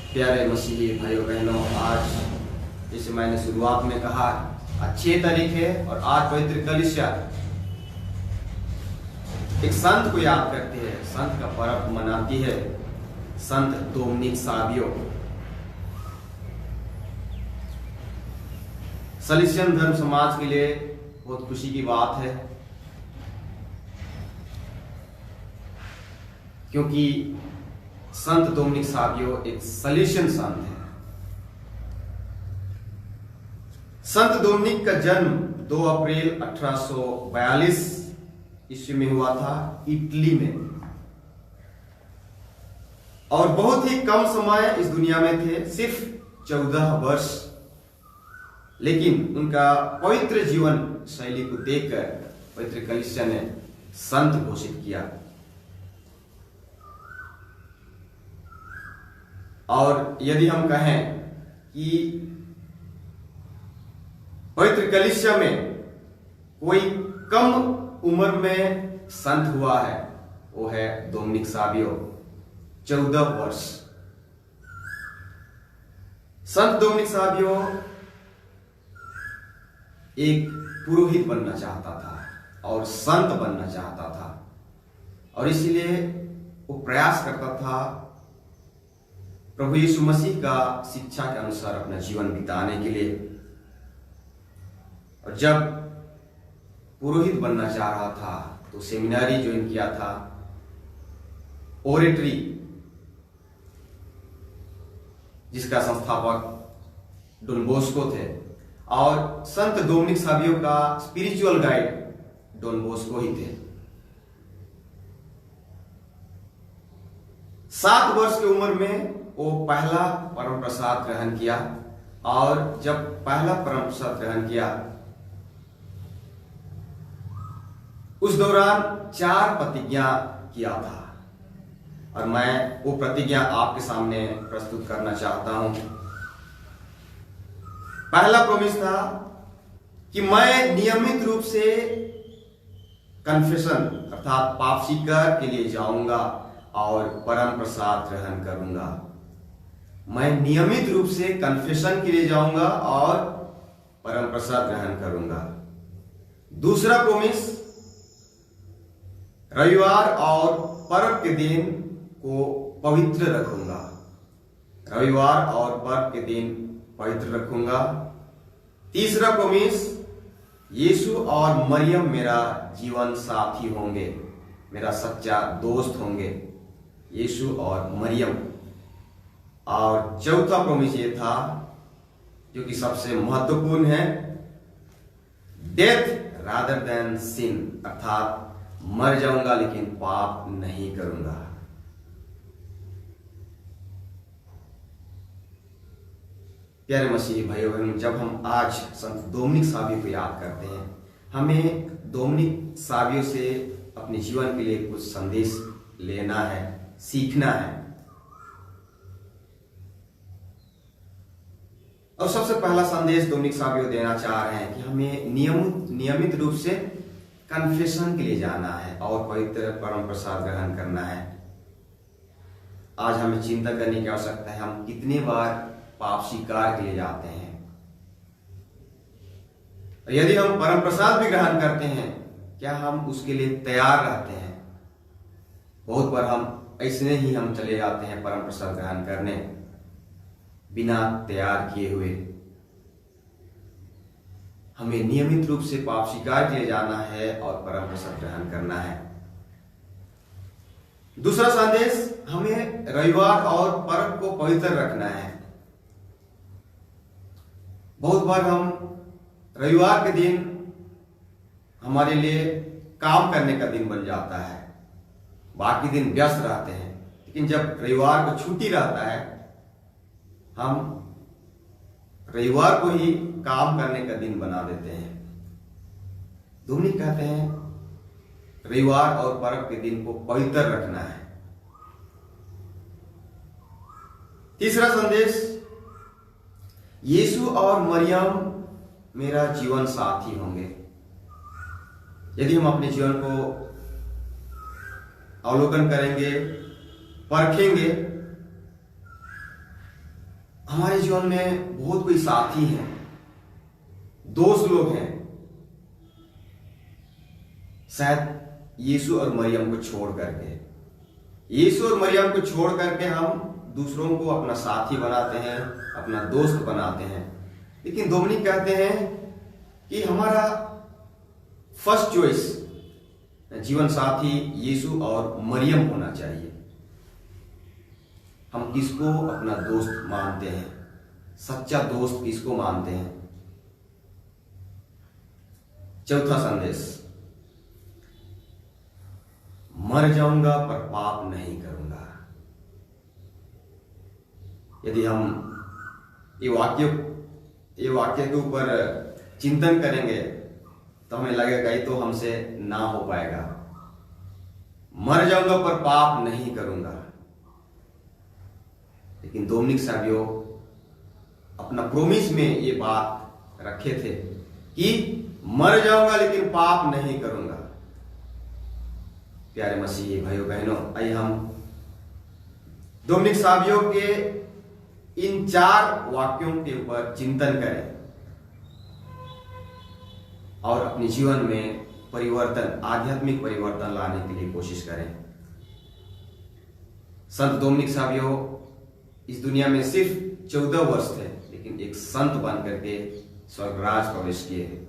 प्यारे मसीही भाइयों बहनों, आज जैसे मैंने शुरुआत में कहा, आज 6 तारीख है और आज पवित्र कलीसिया एक संत को याद करती है, संत का पर्व मनाती है, संत डोमिनिक सावियो। सलिसियन धर्म समाज के लिए बहुत खुशी की बात है, क्योंकि संत डोमिनिक सावियो एक सलिसियन संत है। संत डोमिनिक का जन्म 2 अप्रैल 1842 ईस्वी में हुआ था, इटली में, और बहुत ही कम समय इस दुनिया में थे, सिर्फ 14 वर्ष। लेकिन उनका पवित्र जीवन शैली को देखकर पवित्र कलीसिया ने संत घोषित किया। और यदि हम कहें कि पवित्र कलीसिया में कोई कम उम्र में संत हुआ है, वो है डोमिनिक सावियो, 14 वर्ष। संत डोमिनिक सावियो एक पुरोहित बनना चाहता था और संत बनना चाहता था, और इसलिए वो प्रयास करता था प्रभु यीशु मसीह का शिक्षा के अनुसार अपना जीवन बिताने के लिए। और जब पुरोहित बनना चाह रहा था तो सेमिनारी ज्वाइन किया था, ओरेटरी, जिसका संस्थापक डॉन बोस्को थे, और संत डोमिनिक सावियो का स्पिरिचुअल गाइड डॉन बोस्को ही थे। 7 वर्ष की उम्र में वो पहला परम प्रसाद ग्रहण किया, और जब पहला परम प्रसाद ग्रहण किया उस दौरान 4 प्रतिज्ञा किया था, और मैं वो प्रतिज्ञा आपके सामने प्रस्तुत करना चाहता हूं। पहला प्रॉमिस था कि मैं नियमित रूप से कन्फेशन अर्थात पाप स्वीकार के लिए जाऊंगा और परम प्रसाद ग्रहण करूंगा। मैं नियमित रूप से कन्फेशन के लिए जाऊंगा और परम प्रसाद ग्रहण करूंगा। दूसरा प्रॉमिस, रविवार और पर्व के दिन को पवित्र रखूंगा। रविवार और पर्व के दिन पवित्र रखूंगा। तीसरा प्रॉमिस, यीशु और मरियम मेरा जीवन साथी होंगे, मेरा सच्चा दोस्त होंगे, यीशु और मरियम। और चौथा प्रॉमिस ये था, जो कि सबसे महत्वपूर्ण है, डेथ रादर देन सिन, अर्थात मर जाऊंगा लेकिन पाप नहीं करूंगा। प्यारे मसीही भाइयों बहनों, जब हम आज संत डोमिनिक सावियो को याद करते हैं, हमें डोमिनिक सावियो से अपने जीवन के लिए कुछ संदेश लेना है, सीखना है। और सबसे पहला संदेश डोमिनिक सावियो देना चाह रहे हैं कि हमें नियमित रूप से कन्फेशन के लिए जाना है और पवित्र परम प्रसाद ग्रहण करना है। आज हमें चिंता करने की आवश्यकता है, हम कितनी बार पाप स्वीकार के लिए जाते हैं। यदि हम परम प्रसाद भी ग्रहण करते हैं, क्या हम उसके लिए तैयार रहते हैं? बहुत बार हम ऐसे ही हम चले जाते हैं परम प्रसाद ग्रहण करने बिना तैयार किए हुए। हमें नियमित रूप से पाप स्वीकार के लिए जाना है और परम प्रसाद ग्रहण करना है। दूसरा संदेश, हमें रविवार और पर्व को पवित्र रखना है। बहुत बार हम रविवार के दिन हमारे लिए काम करने का दिन बन जाता है, बाकी दिन व्यस्त रहते हैं, लेकिन जब रविवार को छुट्टी रहता है, हम रविवार को ही काम करने का दिन बना देते हैं। डोमिनिक कहते हैं रविवार और पर्व के दिन को पवित्र रखना है। तीसरा संदेश, यीशु और मरियम मेरा जीवन साथी होंगे। यदि हम अपने जीवन को अवलोकन करेंगे, परखेंगे, हमारे जीवन में बहुत कोई साथी हैं, दोस्त लोग हैं, शायद यीशु और मरियम को छोड़ करके, यीशु और मरियम को छोड़ करके हम दूसरों को अपना साथी बनाते हैं, अपना दोस्त बनाते हैं। लेकिन डोमिनिक कहते हैं कि हमारा फर्स्ट चॉइस जीवन साथी यीशु और मरियम होना चाहिए। हम किसको अपना दोस्त मानते हैं, सच्चा दोस्त किसको मानते हैं? चौथा संदेश, मर जाऊंगा पर पाप नहीं करूंगा। यदि हम ये वाक्य के ऊपर चिंतन करेंगे तो हमें लगेगा ये तो हमसे ना हो पाएगा। मर जाऊंगा पर पाप नहीं करूंगा। लेकिन डोमिनिक सावियो अपना प्रोमिस में ये बात रखे थे कि मर जाऊंगा लेकिन पाप नहीं करूंगा। प्यारे मसीही भाइयों बहनों, आइए हम डोमिनिक सावियो के इन 4 वाक्यों के ऊपर चिंतन करें और अपने जीवन में परिवर्तन, आध्यात्मिक परिवर्तन लाने के लिए कोशिश करें। संत डोमिनिक सावियो इस दुनिया में सिर्फ 14 वर्ष थे, लेकिन एक संत बन करके स्वर्गराज प्रवेश किए।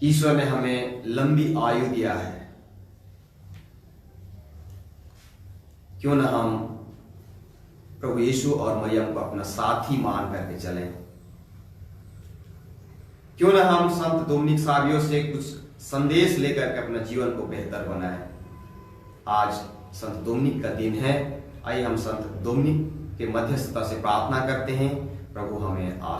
ईश्वर ने हमें लंबी आयु दिया है, क्यों ना हम प्रभु यीशु और मरियम को अपना साथी मान करके चलें। क्यों ना हम संत डोमिनिक सावियो से कुछ संदेश लेकर के अपना जीवन को बेहतर बनाएं। आज संत डोमिनिक का दिन है। आइए हम संत डोमिनिक के मध्यस्थता से प्रार्थना करते हैं, प्रभु हमें आशीष